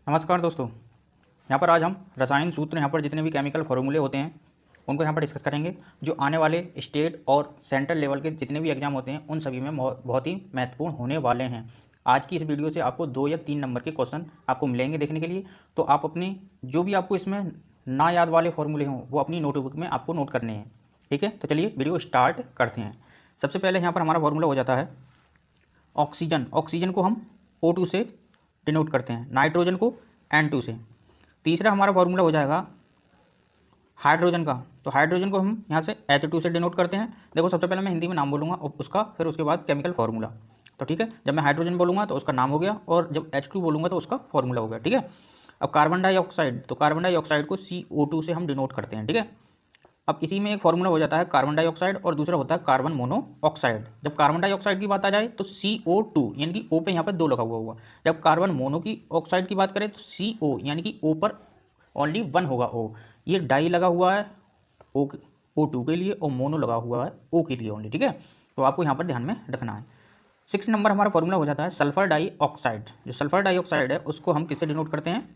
नमस्कार दोस्तों। यहाँ पर आज हम रसायन सूत्र यहाँ पर जितने भी केमिकल फॉर्मूले होते हैं उनको यहाँ पर डिस्कस करेंगे। जो आने वाले स्टेट और सेंट्रल लेवल के जितने भी एग्जाम होते हैं उन सभी में बहुत ही महत्वपूर्ण होने वाले हैं। आज की इस वीडियो से आपको 2 या 3 नंबर के क्वेश्चन आपको मिलेंगे देखने के लिए। तो आप अपनी जो भी आपको इसमें ना याद वाले फॉर्मूले हों वो अपनी नोटबुक में आपको नोट करने हैं। ठीक है, तो चलिए वीडियो स्टार्ट करते हैं। सबसे पहले यहाँ पर हमारा फॉर्मूला हो जाता है ऑक्सीजन। ऑक्सीजन को हम O2 से डिनोट करते हैं, नाइट्रोजन को N2 से। तीसरा हमारा फॉर्मूला हो जाएगा हाइड्रोजन का। तो हाइड्रोजन को हम यहाँ से H2 से डिनोट करते हैं। देखो, सबसे पहले मैं हिंदी में नाम बोलूँगा उसका, फिर उसके बाद केमिकल फार्मूला। तो ठीक है, जब मैं हाइड्रोजन बोलूँगा तो उसका नाम हो गया, और जब H2 बोलूँगा तो उसका फार्मूला हो गया। ठीक है, अब कार्बन डाइऑक्साइड, तो कार्बन डाइऑक्साइड को CO2 से हम डिनोट करते हैं। ठीक है, अब इसी में एक फॉर्मूला हो जाता है कार्बन डाइऑक्साइड, और दूसरा होता है कार्बन मोनोऑक्साइड। जब कार्बन डाइऑक्साइड की बात आ जाए तो CO2 यानी कि O पे यहाँ पर 2 लगा हुआ होगा। जब कार्बन मोनो की ऑक्साइड की बात करें तो CO यानी कि O पर ओनली 1 होगा। O ये डाई लगा हुआ है O2 के लिए, और मोनो लगा हुआ है O के लिए ओनली। ठीक है, तो आपको यहाँ पर ध्यान में रखना है। 6 नंबर हमारा फॉर्मूला हो जाता है सल्फर डाइऑक्साइड। जो सल्फर डाइऑक्साइड है उसको हम किससे डिनोट करते हैं?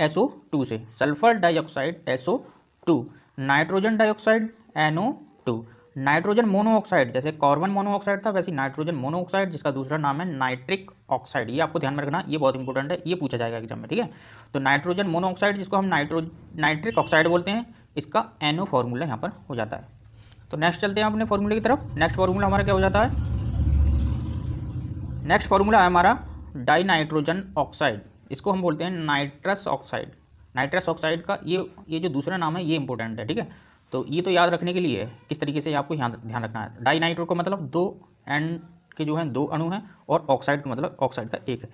SO2 से। Sulphur dioxide SO2, nitrogen dioxide NO2, nitrogen monoxide, जैसे कार्बन मोनोऑक्साइड था वैसे नाइट्रोजन मोनोऑक्साइड जिसका दूसरा नाम है नाइट्रिक ऑक्साइड। ये आपको ध्यान में रखना, ये बहुत इंपॉर्टेंट है, ये पूछा जाएगा एग्जाम में। ठीक है, तो नाइट्रोजन मोनोऑक्साइड जिसको हम नाइट्रिक ऑक्साइड बोलते हैं, इसका NO फॉर्मूला यहाँ पर हो जाता है। तो नेक्स्ट चलते हैं अपने फॉर्मूले की तरफ। नेक्स्ट फॉर्मूला हमारा क्या हो जाता है? नेक्स्ट फॉर्मूला है हमारा डाई ऑक्साइड। इसको हम बोलते हैं नाइट्रस ऑक्साइड। नाइट्रस ऑक्साइड का ये जो दूसरा नाम है ये इंपॉर्टेंट है। ठीक है, तो ये तो याद रखने के लिए किस तरीके से आपको यहाँ ध्यान रखना है। डाई नाइट्रो का मतलब 2 N के जो हैं 2 अणु हैं, और ऑक्साइड का मतलब ऑक्साइड का 1 है।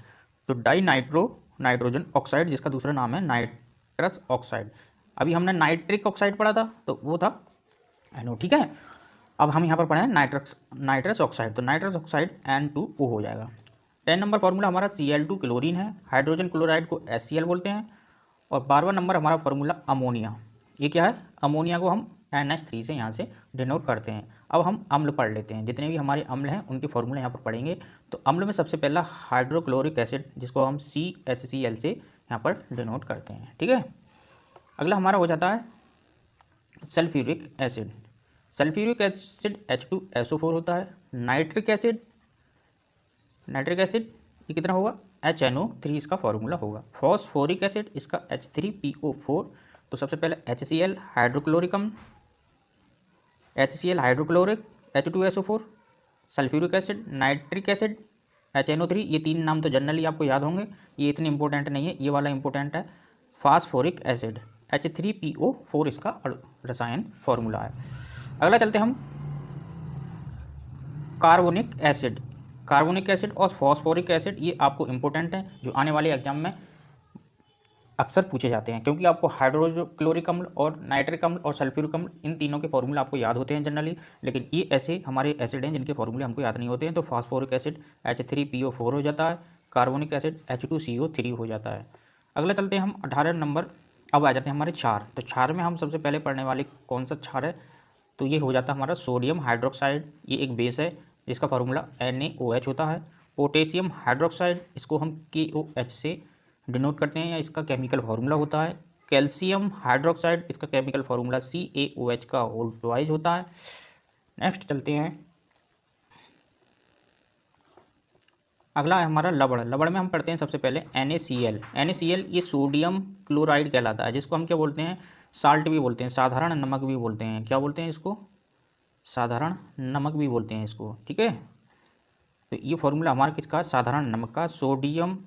तो डाई नाइट्रोजन ऑक्साइड जिसका दूसरा नाम है नाइट्रस ऑक्साइड। अभी हमने नाइट्रिक ऑक्साइड पढ़ा था तो वो था NO। ठीक है, अब हम यहाँ पर पढ़े नाइट्रस ऑक्साइड, तो नाइट्रस ऑक्साइड N2O हो जाएगा। 10 नंबर फॉर्मूला हमारा Cl2 क्लोरीन है। हाइड्रोजन क्लोराइड को HCl बोलते हैं। और 12वां नंबर हमारा फॉर्मूला अमोनिया। ये क्या है? अमोनिया को हम NH3 से यहाँ से डिनोट करते हैं। अब हम अम्ल पढ़ लेते हैं, जितने भी हमारे अम्ल हैं उनके फॉर्मूले यहाँ पर पढ़ेंगे। तो अम्ल में सबसे पहला हाइड्रोक्लोरिक एसिड, जिसको हम CHCl से यहाँ पर डिनोट करते हैं। ठीक है, अगला हमारा हो जाता है sulphuric acid. Sulphuric acid H2SO4 होता है। नाइट्रिक एसिड ये कितना होगा? HNO3 इसका फॉर्मूला होगा। फॉस्फोरिक एसिड इसका H3PO4। तो सबसे पहले HCl हाइड्रोक्लोरिक अम्ल, HCl hydrochloric, H2SO4, sulphuric acid, nitric acid, HNO3। ये 3 नाम तो जनरली आपको याद होंगे, ये इतने इंपॉर्टेंट नहीं है, ये वाला इंपॉर्टेंट है। फास्फोरिक एसिड H3PO4 इसका रसायन फॉर्मूला है। अगला चलते हम कार्बोनिक एसिड। कार्बोनिक एसिड और फॉस्फोरिक एसिड ये आपको इंपॉर्टेंट है, जो आने वाले एग्जाम में अक्सर पूछे जाते हैं, क्योंकि आपको हाइड्रोक्लोरिक अम्ल और नाइट्रिक अम्ल और सल्फ्यूरिक अम्ल इन तीनों के फॉर्मूले आपको याद होते हैं जनरली, लेकिन ये ऐसे हमारे एसिड हैं जिनके फॉर्मूले हमको याद नहीं होते हैं। तो फास्फोरिक एसिड H3PO4 हो जाता है, कार्बोनिक एसिड H2CO3 हो जाता है। अगला चलते हैं हम 18 नंबर। अब आ जाते हैं हमारे क्षार। तो क्षार में हम सबसे पहले पढ़ने वाले कौन सा क्षार है? तो ये हो जाता है हमारा सोडियम हाइड्रोक्साइड। ये एक बेस है जिसका फार्मूला NaOH होता है। पोटेशियम हाइड्रोक्साइड इसको हम KOH से डिनोट करते हैं, या इसका केमिकल फार्मूला होता है। कैल्शियम हाइड्रोक्साइड इसका केमिकल फार्मूला CaOH का होल ट्वाइज होता है। नेक्स्ट चलते हैं, अगला है हमारा लवण। लवण में हम पढ़ते हैं सबसे पहले NaCl। NaCl ये सोडियम क्लोराइड कहलाता है, जिसको हम क्या बोलते हैं? साल्ट भी बोलते हैं, साधारण नमक भी बोलते हैं। क्या बोलते हैं इसको? साधारण नमक भी बोलते हैं इसको। ठीक है, तो ये फॉर्मूला हमारा किसका? साधारण नमक का। सोडियम,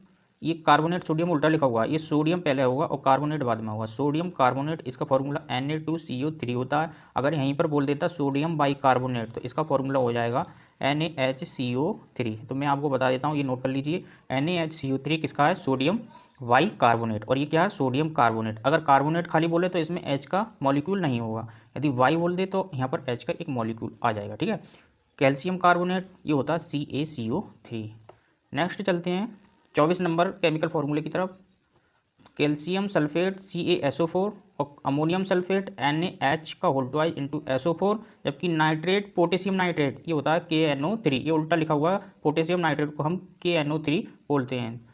ये कार्बोनेट सोडियम उल्टा लिखा हुआ है, ये सोडियम पहले होगा और कार्बोनेट बाद में होगा। सोडियम कार्बोनेट इसका फॉर्मूला Na2CO3 होता है। अगर यहीं पर बोल देता सोडियम बाई कार्बोनेट तो इसका फॉर्मूला हो जाएगा NaHCO3। तो मैं आपको बता देता हूँ, ये नोट कर लीजिए। NaHCO3 किसका है? Sodium bicarbonate. और ये क्या है? Sodium carbonate. अगर कार्बोनेट खाली बोले तो इसमें H का मॉलिक्यूल नहीं होगा, यदि वाई बोल दे तो यहाँ पर H का एक मॉलिक्यूल आ जाएगा। ठीक है, कैल्शियम कार्बोनेट ये होता है CaCO3। नेक्स्ट चलते हैं 24 नंबर केमिकल फार्मूले की तरफ। कैल्शियम सल्फेट CaSO4 और अमोनियम सल्फेट NaH का होल ट्वाइज इंटू SO4, जबकि नाइट्रेट पोटेशियम नाइट्रेट ये होता है KNO3। ये उल्टा लिखा हुआ है, पोटेशियम नाइट्रेट को हम KNO3 बोलते हैं।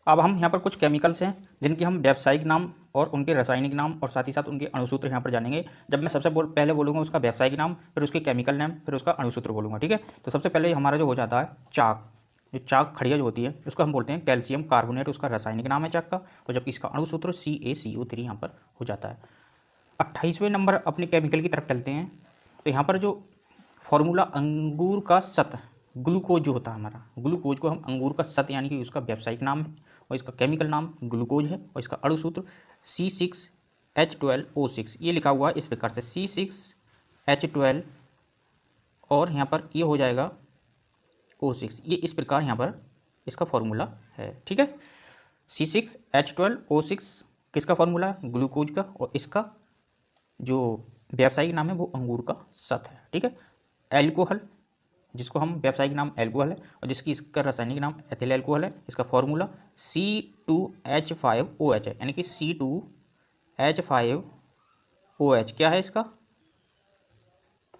अब हम यहाँ पर कुछ केमिकल्स हैं जिनके हम व्यावसायिक नाम और उनके रासायनिक नाम और साथ ही साथ उनके अणुसूत्र यहाँ पर जानेंगे। जब मैं सबसे पहले बोलूँगा उसका व्यावसायिक नाम, फिर उसके केमिकल नाम, फिर उसका अणुसूत्र बोलूँगा, ठीक है। तो सबसे पहले हमारा जो हो जाता है चाक, जो चाक खड़िया जो होती है उसको हम बोलते हैं कैल्शियम कार्बोनेट, उसका रासायनिक नाम है चाक का, और जबकि इसका अणुसूत्र CaCO3 यहाँ पर हो जाता है। 28वें नंबर अपने केमिकल की तरफ चलते हैं। तो यहाँ पर जो फॉर्मूला अंगूर का सत, ग्लूकोज जो होता है हमारा, ग्लूकोज को हम अंगूर का सत यानी कि उसका व्यावसायिक नाम है और इसका केमिकल नाम ग्लूकोज है, और इसका अणुसूत्र C6H12O6 ये लिखा हुआ है इस प्रकार से C6H12 और यहाँ पर ये हो जाएगा O6, ये इस प्रकार यहाँ पर इसका फॉर्मूला है, ठीक है। C6H12O6 किसका फॉर्मूला है? ग्लूकोज का, और इसका जो व्यावसायिक नाम है वो अंगूर का सत है, ठीक है। एल्कोहल, जिसको हम व्यावसायिक नाम एल्कोहल है और जिसकी इसका रासायनिक नाम एथिल एल्कोहल है, इसका फॉर्मूला C2H5OH है, यानी कि C2H5OH क्या है इसका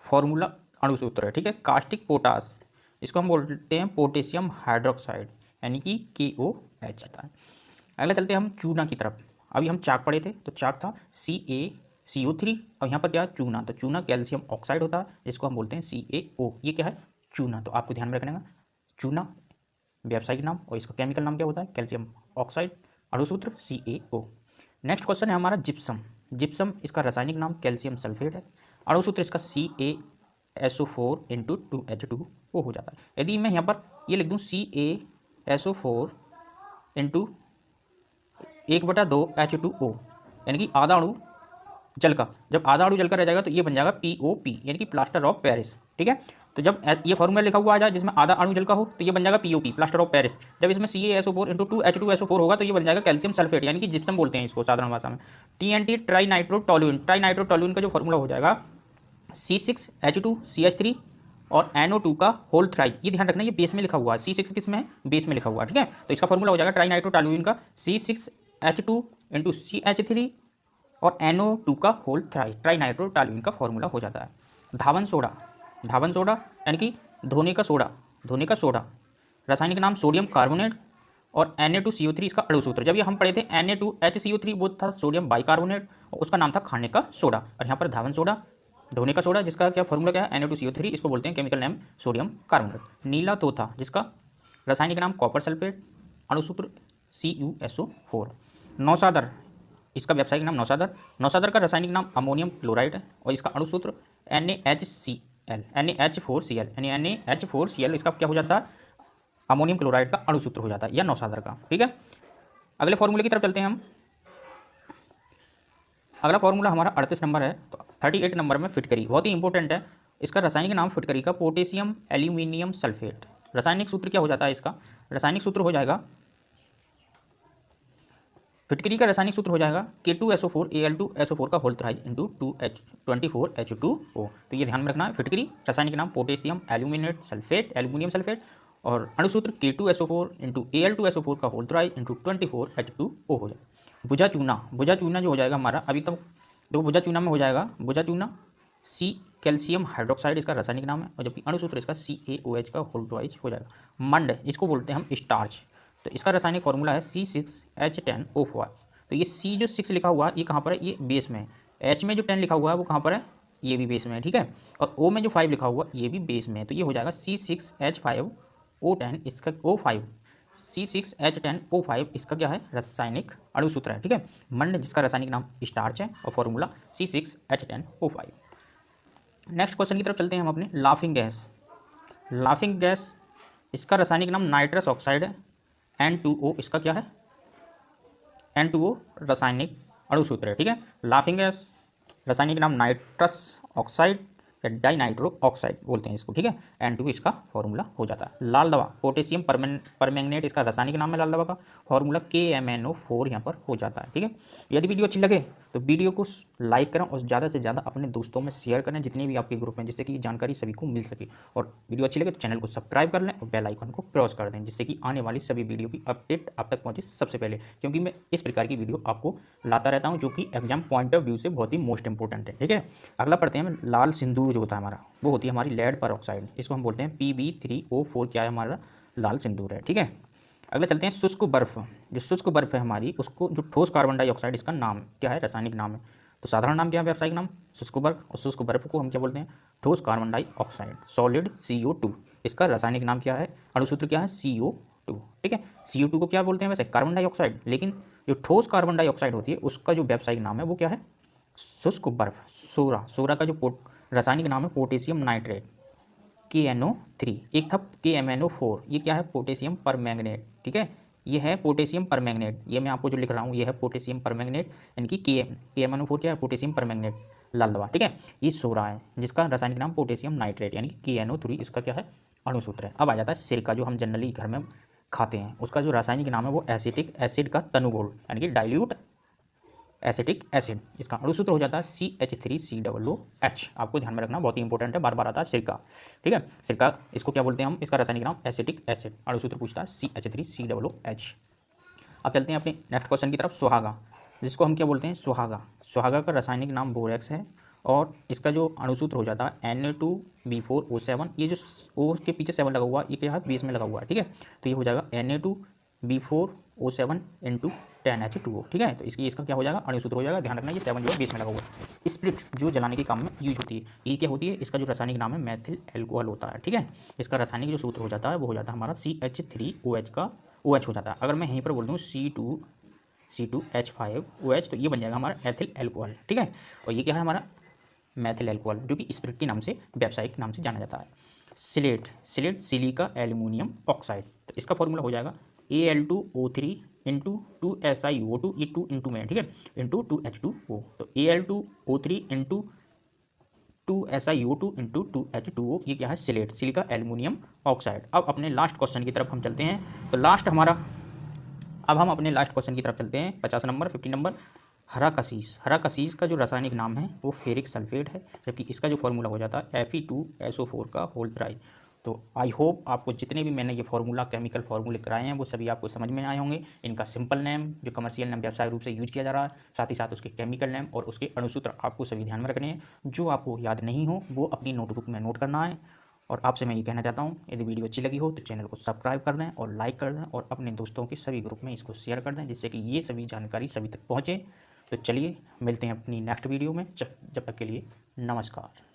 फॉर्मूला, अणुसूत्र है, ठीक है। कास्टिक पोटास, इसको हम बोलते हैं पोटेशियम हाइड्रोक्साइड, यानी कि KOH आता है। अगला चलते हैं हम चूना की तरफ। अभी हम चाक पढ़े थे, तो चाक था CaCO3 और यहाँ पर क्या है चूना, तो चूना कैल्शियम ऑक्साइड होता है जिसको हम बोलते हैं CaO, ये क्या है चूना। तो आपको ध्यान में रखना है चूना व्यावसायिक नाम और इसका केमिकल नाम क्या होता है कैल्शियम ऑक्साइड, अणुसूत्र CaO। नेक्स्ट क्वेश्चन है हमारा जिप्सम। जिप्सम इसका रासायनिक नाम कैल्शियम सल्फेट है, अणुसूत्र इसका CaSO4 2H2O हो जाता है। यदि मैं यहाँ पर ये लिख दूँ CaSO4 1/2H2O, यानी कि आधा अणु जल का, जब आधा अणु जल का रह जाएगा तो ये बन जाएगा POP, यानी कि प्लास्टर ऑफ पेरिस, ठीक है। तो जब ये फॉर्मूला लिखा हुआ आ जाए जिसमें आधा अणु जल का हो तो ये बन जाएगा POP, प्लास्टर ऑफ पेरिस। जब इसमें CaSO4 2H2SO4 होगा तो ये बन जाएगा कैल्शियम सल्फेट, यानी कि जिप्सम बोलते हैं इसको साधारण भाषा में। TNT try nitrotoluene, try nitrotoluene का जो फॉर्मूला हो जाएगा C6H2CH3 और NO2 का होल थ्राइज, ये ध्यान रखना ये बेस में लिखा हुआ है, C6 किस में है बेस में लिखा हुआ है, ठीक है। तो इसका फॉर्मूला हो जाएगा ट्राई नाइट्रोटोलुइन का C6H2 CH3 और NO2 का होल थ्राइज, ट्राई नाइट्रोटोलुइन का फॉर्मूला हो जाता है। धावन सोडा, धावन सोडा यानी कि धोने का सोडा, धोने का सोडा, रासायनिक नाम सोडियम कार्बोनेट और Na2CO3 इसका अणुसूत्र। जब ये हम पढ़े थे Na2HCO3 वो था सोडियम बाइकार्बोनेट और उसका नाम था खाने का सोडा, और यहाँ पर धावन सोडा धोने का सोडा जिसका क्या फॉर्मूला क्या है Na2CO3, इसको बोलते हैं केमिकल नेम सोडियम कार्बोनेट। नीला तोता जिसका रासायनिक नाम कॉपर सल्फेट, अणुसूत्र CuSO4। नौसादर, इसका व्यावसायिक नाम नौसादर, नौसादर का रासायनिक नाम अमोनियम क्लोराइड है और इसका अणुसूत्र NaHCl, यानी NaH4Cl इसका क्या हो जाता है अमोनियम क्लोराइड का अणुसूत्र हो जाता है या नौसादर का, ठीक है। अगले फॉर्मूले की तरफ चलते हैं हम। अगला फॉर्मूला हमारा 38 नंबर है, तो 38 नंबर में फिटकरी बहुत ही इंपॉर्टेंट है। इसका रासायनिक नाम फिटकरी का पोटेशियम एल्यूमिनियम सल्फेट, रासायनिक सूत्र क्या हो जाता है इसका, रासायनिक सूत्र हो जाएगा फिटकरी का रासायनिक सूत्र हो जाएगा K2SO4Al2SO4 का होल थ्राइज इंटू 2H24H2O। तो ये ध्यान में रखना है, फिटकरी रासायनिक नाम potassium aluminate sulphate, aluminium sulphate, और अणुसूत्र K2SO4 का होल थ्राइज इंटू 24H2O हो जाएगा। भुजा चूना, भुजा चूना जो हो जाएगा हमारा अभी तक देखो भुजा चूना में हो जाएगा, भुजा चूना C कैल्शियम हाइड्रोक्साइड इसका रासायनिक नाम है और जबकि अणुसूत्र इसका CaOH का होल थ्राइज हो जाएगा। मंड, इसको बोलते हैं हम स्टार्च, तो इसका रासायनिक फॉर्मूला है C6H10O5। तो ये C जो 6 लिखा हुआ है ये कहाँ पर है, ये बेस में है। H में जो 10 लिखा हुआ है वो कहाँ पर है, ये भी बेस में है, ठीक है। और O में जो 5 लिखा हुआ ये भी बेस में है, तो ये हो जाएगा C6H5O10 इसका O5, C6H10O5 इसका क्या है रासायनिक अणुसूत्र है, ठीक है। मंड जिसका रासायनिक नाम स्टार्च है और फॉर्मूला C6H10O5। नेक्स्ट क्वेश्चन की तरफ चलते हैं हम अपने। लाफिंग गैस, लाफिंग गैस इसका रासायनिक नाम नाइट्रस ऑक्साइड है, N2O इसका क्या है N2O रासायनिक अणुसूत्र है, ठीक है। लाफिंग गैस रासायनिक नाम नाइट्रस ऑक्साइड या डाइनाइट्रो ऑक्साइड बोलते हैं इसको, ठीक है। N2 इसका फॉर्मूला हो जाता है। लाल दवा पोटेशियम परमैंगनेट इसका रासायनिक नाम है लाल दवा का, फॉर्मूला KMnO4 यहाँ पर हो जाता है, ठीक है। यदि वीडियो अच्छी लगे तो वीडियो को लाइक करें और ज़्यादा से ज़्यादा अपने दोस्तों में शेयर करें जितने भी आपके ग्रुप में, जिससे कि जानकारी सभी को मिल सके। और वीडियो अच्छी लगे तो चैनल को सब्सक्राइब कर लें और बेल आइकन को प्रेस कर दें जिससे कि आने वाली सभी वीडियो की अपडेट आप तक पहुँचे सबसे पहले, क्योंकि मैं इस प्रकार की वीडियो आपको लाता रहता हूँ जो कि एग्जाम पॉइंट ऑफ व्यू से बहुत ही मोस्ट इंपॉर्टेंट है, ठीक है। अगला पढ़ते हैं लाल सिंदूर जो होता है हमारा, वो होती है हमारी लेड पर ऑक्साइड, इसको हम बोलते हैं Pb3O4 क्या है हमारा लाल सिंदूर है, ठीक है। अगला चलते हैं शुष्क बर्फ। जो शुष्क बर्फ है हमारी, उसको जो ठोस कार्बन डाइऑक्साइड, इसका नाम क्या है, रासायनिक नाम है। तो साधारण नाम क्या है, व्यावसायिक नाम शुष्क बर्फ, और शुष्क बर्फ को हम क्या बोलते हैं, ठोस कार्बन डाइऑक्साइड, सॉलिड CO2। इसका रासायनिक नाम क्या है, अणुसूत्र क्या है, CO2। ठीक है, CO2 को क्या बोलते हैं वैसे, कार्बन डाइऑक्साइड, लेकिन जो ठोस कार्बन डाइऑक्साइड होती है उसका जो व्यावसायिक नाम है वो क्या है, शुष्क बर्फ। सोरा, सोरा का जो रासायनिक नाम है पोटेशियम नाइट्रेट, KNO3। एक था KMNO4, ये क्या है, पोटेशियम परमैंगनेट। ठीक है, ये है पोटेशियम परमैंगनेट, ये मैं आपको जो लिख रहा हूँ ये है पोटेशियम परमैंगनेट, यानी कि KMNO4 क्या है, पोटेशियम परमैंगनेट, लाल दवा। ठीक है, ये सोरा है जिसका रासायनिक नाम पोटेशियम नाइट्रेट यानी कि KNO3 इसका क्या है, अणुसूत्र है। अब आ जाता है सिरका, जो हम जनरली घर में खाते हैं, उसका जो रासायनिक नाम है वो एसिटिक एसिड का तनुगुण यानी कि डाइल्यूट एसिटिक एसिड, इसका अणुसूत्र हो जाता है CH3COOH। आपको ध्यान में रखना, बहुत ही इंपॉर्टेंट है, बार बार आता है सिरका। ठीक है, सिरका इसको क्या बोलते हैं हम, इसका रासायनिक नाम एसिटिक एसिड, अणुसूत्र पूछता है CH3COOH। अब चलते हैं अपने नेक्स्ट क्वेश्चन की तरफ, सुहागा, जिसको हम क्या बोलते हैं, सुहागा। सुहागा का रासायनिक नाम बोरेक्स है, और इसका जो अणुसूत्र हो जाता है Na2B4O7। ये जो O के पीछे 7 लगा हुआ, ये क्या है, बेस में लगा हुआ है। ठीक है, तो ये हो जाएगा Na2B4O7 इंटू 10H2O। ठीक है, तो इसका क्या हो जाएगा, अणुसूत्र हो जाएगा, ध्यान रखना ये 7 जो है बेस में लगा हुआ है। स्प्रिट जो जलाने के काम में यूज होती है, ये क्या होती है, इसका जो रासायनिक नाम है मैथिल एल्कोहल होता है। ठीक है, इसका रासायनिक जो सूत्र हो जाता है वो हो जाता है हमारा CH3OH का OH हो जाता है। अगर मैं यहीं पर बोल दूँ C2H5OH, तो ये बन जाएगा हमारा एथिल एल्कोहल। ठीक है, और ये क्या है हमारा मैथिल एल्कोहल, जो कि स्प्रिट के नाम से, व्यावसायिक नाम से जाना जाता है। सिलेट, सिलेट सिलिका एल्यूमिनियम ऑक्साइड, तो इसका फॉर्मूला हो जाएगा Al2O3 इंटू 2SiO2, ये 2 इंटू में, ठीक है, इंटू 2H2O। तो Al2O3 into 2SiO2 into 2H2O, ये क्या है, सिलेट सिलिका एल्यूमिनियम ऑक्साइड। अब अपने लास्ट क्वेश्चन की तरफ हम चलते हैं। तो अब हम अपने लास्ट क्वेश्चन की तरफ चलते हैं, 50 नंबर, 50 नंबर। हरा कशीस, हरा कशीस का जो रासायनिक नाम है वो फेरिक सल्फेट है, जबकि इसका जो फॉर्मूला हो जाता है Fe2SO4 का होल ट्राई। तो आई होप आपको जितने भी मैंने ये फार्मूला, केमिकल फार्मूले कराए हैं वो सभी आपको समझ में आए होंगे। इनका सिंपल नेम, जो कमर्शियल नेम व्यावसायिक रूप से यूज किया जा रहा है, साथ ही साथ उसके केमिकल नेम और उसके अणुसूत्र आपको सभी ध्यान में रखने हैं। जो आपको याद नहीं हो वो अपनी नोटबुक में नोट करना है। और आपसे मैं ये कहना चाहता हूँ, यदि वीडियो अच्छी लगी हो तो चैनल को सब्सक्राइब कर दें और लाइक कर दें, और अपने दोस्तों के सभी ग्रुप में इसको शेयर कर दें, जिससे कि ये सभी जानकारी सभी तक पहुँचे। तो चलिए मिलते हैं अपनी नेक्स्ट वीडियो में, जब तक के लिए नमस्कार।